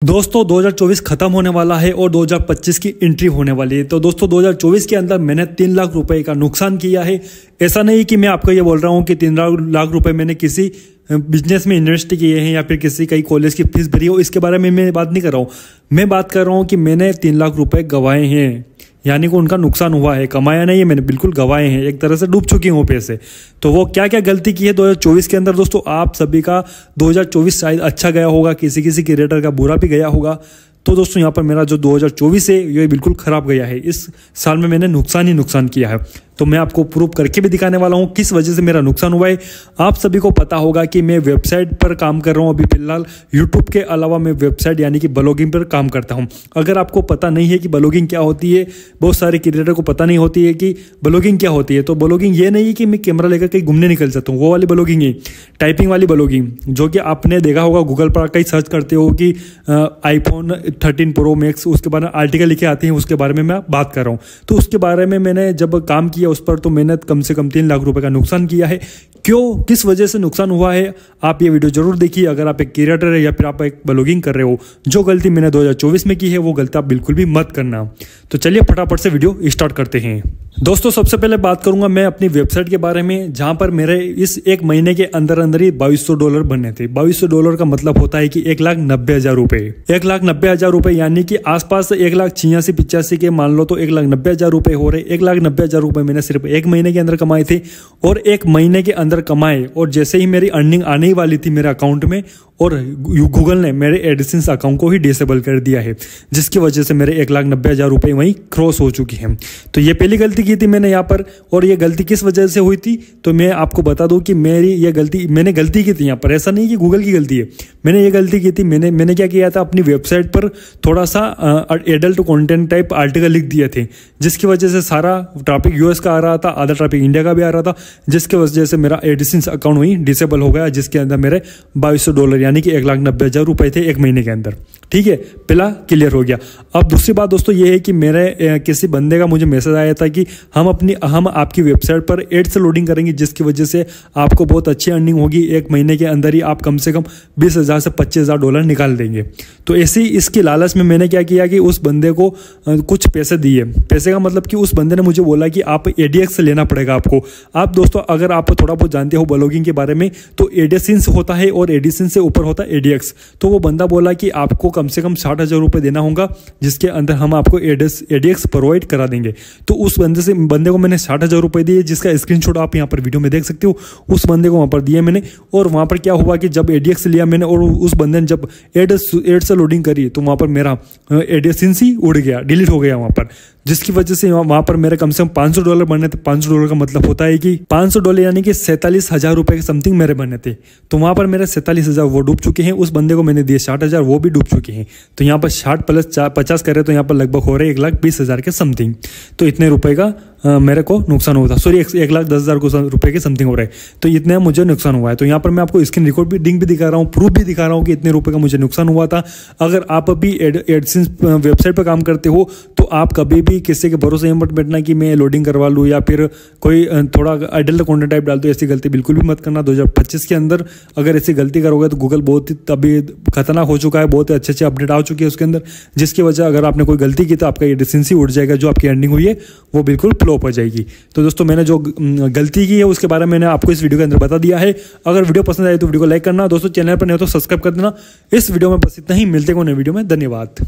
दोस्तों 2024 खत्म होने वाला है और 2025 की एंट्री होने वाली है। तो दोस्तों 2024 के अंदर मैंने 3 लाख रुपए का नुकसान किया है। ऐसा नहीं कि मैं आपको ये बोल रहा हूँ कि 3 लाख रुपए मैंने किसी बिजनेस में इन्वेस्ट किए हैं या फिर किसी कई कॉलेज की फीस भरी हो, इसके बारे में मैं बात नहीं कर रहा हूँ। मैं बात कर रहा हूँ कि मैंने 3 लाख रुपए गंवाए हैं, यानी कि उनका नुकसान हुआ है, कमाया नहीं है मैंने, बिल्कुल गंवाए हैं, एक तरह से डूब चुकी हूँ पैसे। तो वो क्या क्या गलती की है 2024 के अंदर दोस्तों, आप सभी का 2024 शायद अच्छा गया होगा, किसी किसी क्रिएटर का बुरा भी गया होगा। तो दोस्तों यहाँ पर मेरा जो 2024 है ये बिल्कुल खराब गया है। इस साल में मैंने नुकसान ही नुकसान किया है। तो मैं आपको प्रूफ करके भी दिखाने वाला हूँ किस वजह से मेरा नुकसान हुआ है। आप सभी को पता होगा कि मैं वेबसाइट पर काम कर रहा हूँ अभी फिलहाल। यूट्यूब के अलावा मैं वेबसाइट यानी कि ब्लॉगिंग पर काम करता हूँ। अगर आपको पता नहीं है कि ब्लॉगिंग क्या होती है, बहुत सारे क्रिएटर को पता नहीं होती है कि ब्लॉगिंग क्या होती है। तो ब्लॉगिंग ये नहीं कि मैं कैमरा लेकर कहीं घूमने निकल जाता हूँ, वो वाली ब्लॉगिंग है, टाइपिंग वाली ब्लॉगिंग, जो कि आपने देखा होगा गूगल पर कहीं सर्च करते हो कि iPhone 13 Pro Max, उसके बारे में आर्टिकल लिखे आते हैं, उसके बारे में मैं बात कर रहा हूँ। तो उसके बारे में मैंने जब काम किया उस पर, तो मैंने कम से कम 3 लाख रुपए का नुकसान किया है। क्यों, किस वजह से नुकसान हुआ है, आप ये वीडियो जरूर देखिए। अगर आप एक क्रिएटर है या फिर आप एक ब्लॉगिंग कर रहे हो, जो गलती मैंने 2024 में की है वो गलती आप बिल्कुल भी मत करना। तो चलिए फटाफट से वीडियो स्टार्ट करते हैं। दोस्तों सबसे पहले बात करूंगा मैं अपनी वेबसाइट के बारे में, जहां पर मेरे इस एक महीने के अंदर अंदर ही $2200 बने थे। $2200 का मतलब होता है कि 1,90,000 रुपए, 1,90,000 रुपए, यानी कि आसपास 1,86,85 के मान लो तो 1,90,000 रुपए हो रहे। 1,90,000 रुपए मैंने सिर्फ एक महीने के अंदर कमाए थे, और एक महीने के अंदर कमाए और जैसे ही मेरी अर्निंग आने ही वाली थी मेरे अकाउंट में, और गूगल ने मेरे एडसेंस अकाउंट को ही डिसेबल कर दिया है, जिसकी वजह से मेरे 1,90,000 रुपए वहीं क्रॉस हो चुकी हैं। तो ये पहली गलती की थी मैंने यहाँ पर। और ये गलती किस वजह से हुई थी तो मैं आपको बता दूं कि मैंने गलती की थी यहाँ पर। ऐसा नहीं कि गूगल की गलती है, मैंने ये गलती की थी। मैंने क्या किया था, अपनी वेबसाइट पर थोड़ा सा एडल्ट कंटेंट टाइप आर्टिकल लिख दिए थे, जिसकी वजह से सारा ट्रैफिक यूएस का आ रहा था, आधा ट्रैफिक इंडिया का भी आ रहा था, जिसकी वजह से मेरा एडसेंस अकाउंट वहीं डिसेबल हो गया, जिसके अंदर मेरे $2200 यानी कि 1,90,000 रुपए थे एक महीने के अंदर। ठीक है, पहला क्लियर हो गया। अब दूसरी बात दोस्तों ये है कि मेरे किसी बंदे का मुझे मैसेज आया था कि हम आपकी वेबसाइट पर एड्स लोडिंग करेंगे, जिसकी वजह से आपको बहुत अच्छी अर्निंग होगी, एक महीने के अंदर ही आप कम से कम $20,000 से $25,000 निकाल देंगे। तो ऐसी इसकी लालच में मैंने क्या किया कि उस बंदे को कुछ पैसे दिए। पैसे का मतलब कि उस बंदे ने मुझे बोला कि आप ADX से लेना पड़ेगा आपको। आप दोस्तों अगर आप थोड़ा बहुत जानते हो ब्लॉगिंग के बारे में, तो एडसेंस होता है और एडसेंस से ऊपर होता है ADX। तो वो बंदा बोला कि आपको कम से कम 60,000 रुपये देना होगा, जिसके अंदर हम आपको ADX प्रोवाइड करा देंगे। तो उस बंदे को मैंने 60,000 रुपये दिए, जिसका स्क्रीनशॉट आप यहाँ पर वीडियो में देख सकते हो। उस बंदे को वहाँ पर दिए मैंने, और वहाँ पर क्या हुआ कि जब ADX लिया मैंने और उस बंदे ने जब एड से लोडिंग करी, तो वहाँ पर मेरा एडसेंस ही उड़ गया, डिलीट हो गया वहाँ पर, जिसकी वजह से वहाँ पर मेरे कम से कम $500 बने थे। $500 का मतलब होता है कि $500 यानी कि 47,000 रुपये के समथिंग मेरे बने थे। तो वहाँ पर मेरे 47,000 वो डूब चुके हैं। उस बंदे को मैंने दिए 60,000, वो भी डूब चुके हैं। तो यहाँ पर 60 प्लस 50 करे तो यहाँ पर लगभग हो रहे 1,20,000 के समथिंग। तो इतने रुपए का मेरे को नुकसान हुआ था, सॉरी 1,10,000 रुपए के समथिंग हो रहे। तो इतने मुझे नुकसान हुआ है। तो यहाँ पर मैं आपको स्क्रीन रिकॉर्डिंग भी दिखा रहा हूँ, प्रूफ भी दिखा रहा हूँ कि इतने रुपए का मुझे नुकसान हुआ था। अगर आप अभी एडसेंस वेबसाइट पर काम करते हो तो आप कभी भी किसी के भरोसे मत बैठना कि मैं लोडिंग करवा लूँ या फिर कोई थोड़ा अडल्ट कंटेंट टाइप डाल दो। ऐसी गलती बिल्कुल भी मत करना। 2025 के अंदर अगर ऐसी गलती करोगे तो गूगल बहुत ही अभी खतरनाक हो चुका है, बहुत अच्छे अपडेट आ चुकी है उसके अंदर, जिसकी वजह अगर आपने कोई गलती की तो आपका एडसेंस ही उड़ जाएगा, जो आपकी अर्निंग हुई है वो बिल्कुल फ्लॉप हो जाएगी। तो दोस्तों मैंने जो गलती की है उसके बारे में मैंने आपको इस वीडियो के अंदर बता दिया है। अगर वीडियो पसंद आए तो वीडियो को लाइक करना, दोस्तों चैनल पर नहीं हो तो सब्सक्राइब कर देना। इस वीडियो में बस इतना ही, मिलते हैं नए वीडियो में, धन्यवाद।